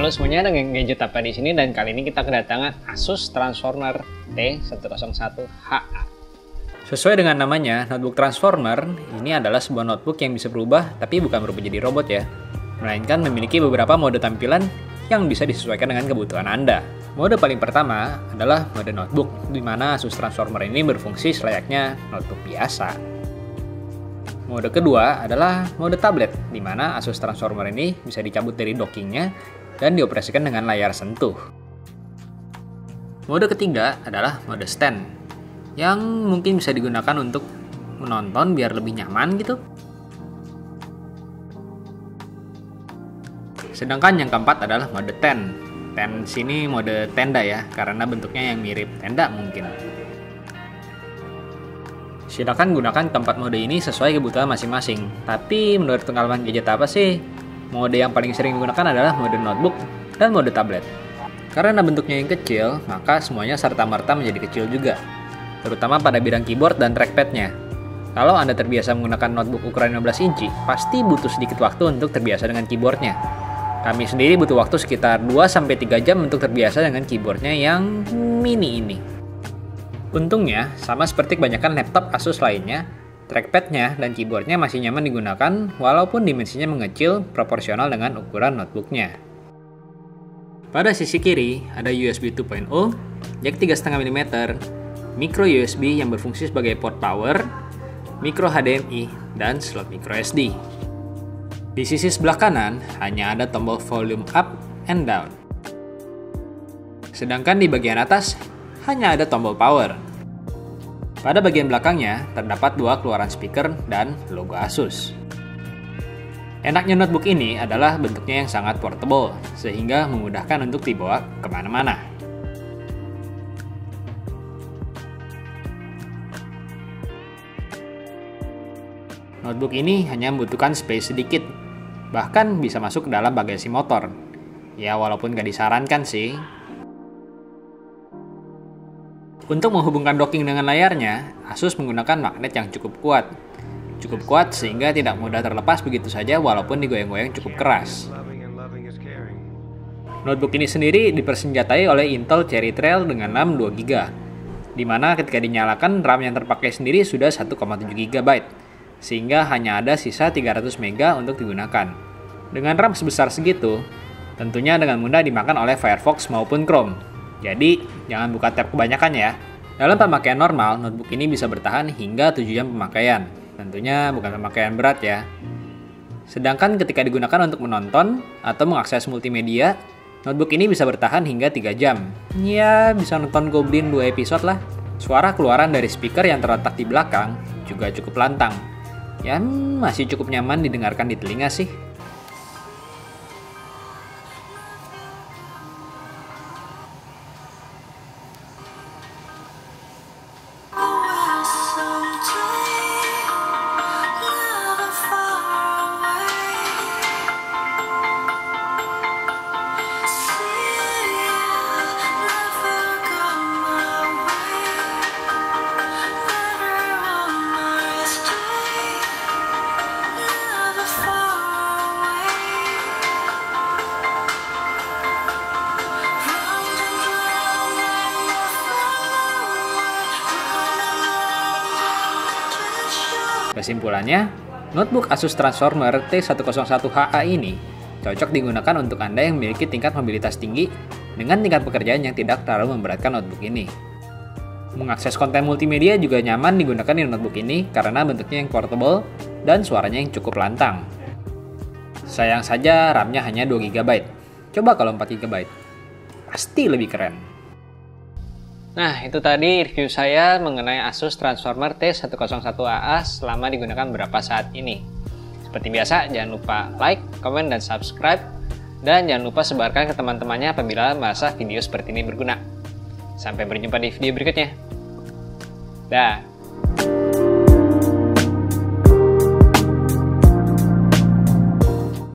Halo semuanya, dengan Gadget Apa di sini, dan kali ini kita kedatangan Asus Transformer T101HA. Sesuai dengan namanya, notebook Transformer ini adalah sebuah notebook yang bisa berubah, tapi bukan berubah jadi robot ya, melainkan memiliki beberapa mode tampilan yang bisa disesuaikan dengan kebutuhan Anda. Mode paling pertama adalah mode notebook, di mana Asus Transformer ini berfungsi selayaknya notebook biasa. Mode kedua adalah mode tablet, di mana Asus Transformer ini bisa dicabut dari dockingnya dan dioperasikan dengan layar sentuh. Mode ketiga adalah mode stand, yang mungkin bisa digunakan untuk menonton biar lebih nyaman gitu. Sedangkan yang keempat adalah mode tent. Tent sini mode tenda ya, karena bentuknya yang mirip tenda mungkin. Silakan gunakan keempat mode ini sesuai kebutuhan masing-masing. Tapi menurut pengalaman Gadget Apa sih, mode yang paling sering digunakan adalah mode notebook dan mode tablet. Karena bentuknya yang kecil, maka semuanya serta-merta menjadi kecil juga, terutama pada bidang keyboard dan trackpadnya. Kalau Anda terbiasa menggunakan notebook ukuran 15 inci, pasti butuh sedikit waktu untuk terbiasa dengan keyboardnya. Kami sendiri butuh waktu sekitar 2-3 jam untuk terbiasa dengan keyboardnya yang mini ini. Untungnya, sama seperti kebanyakan laptop Asus lainnya, trackpadnya dan keyboardnya masih nyaman digunakan walaupun dimensinya mengecil proporsional dengan ukuran notebooknya. Pada sisi kiri ada USB 2.0, jack 3,5 mm, micro USB yang berfungsi sebagai port power, micro HDMI, dan slot micro SD. Di sisi sebelah kanan hanya ada tombol volume up and down. Sedangkan di bagian atas hanya ada tombol power. Pada bagian belakangnya terdapat dua keluaran speaker dan logo Asus. Enaknya notebook ini adalah bentuknya yang sangat portable, sehingga memudahkan untuk dibawa kemana-mana. Notebook ini hanya membutuhkan space sedikit, bahkan bisa masuk ke dalam bagasi motor. Ya walaupun gak disarankan sih. Untuk menghubungkan docking dengan layarnya, Asus menggunakan magnet yang cukup kuat. Cukup kuat sehingga tidak mudah terlepas begitu saja walaupun digoyang-goyang cukup keras. Notebook ini sendiri dipersenjatai oleh Intel Cherry Trail dengan RAM 2GB, di mana ketika dinyalakan RAM yang terpakai sendiri sudah 1,7 GB, sehingga hanya ada sisa 300 MB untuk digunakan. Dengan RAM sebesar segitu, tentunya dengan mudah dimakan oleh Firefox maupun Chrome. Jadi, jangan buka tab kebanyakan ya. Dalam pemakaian normal, notebook ini bisa bertahan hingga 7 jam pemakaian. Tentunya bukan pemakaian berat ya. Sedangkan ketika digunakan untuk menonton atau mengakses multimedia, notebook ini bisa bertahan hingga 3 jam. Ya, bisa nonton Goblin 2 episode lah. Suara keluaran dari speaker yang terletak di belakang juga cukup lantang. Ya, masih cukup nyaman didengarkan di telinga sih. Kesimpulannya, notebook Asus Transformer T101HA ini cocok digunakan untuk Anda yang memiliki tingkat mobilitas tinggi dengan tingkat pekerjaan yang tidak terlalu memberatkan notebook ini. Mengakses konten multimedia juga nyaman digunakan di notebook ini karena bentuknya yang portable dan suaranya yang cukup lantang. Sayang saja RAM-nya hanya 2GB. Coba kalau 4GB. Pasti lebih keren. Nah, itu tadi review saya mengenai Asus Transformer T101HA selama digunakan beberapa saat ini. Seperti biasa, jangan lupa like, komen, dan subscribe. Dan jangan lupa sebarkan ke teman-temannya apabila merasa video seperti ini berguna. Sampai berjumpa di video berikutnya. Dah.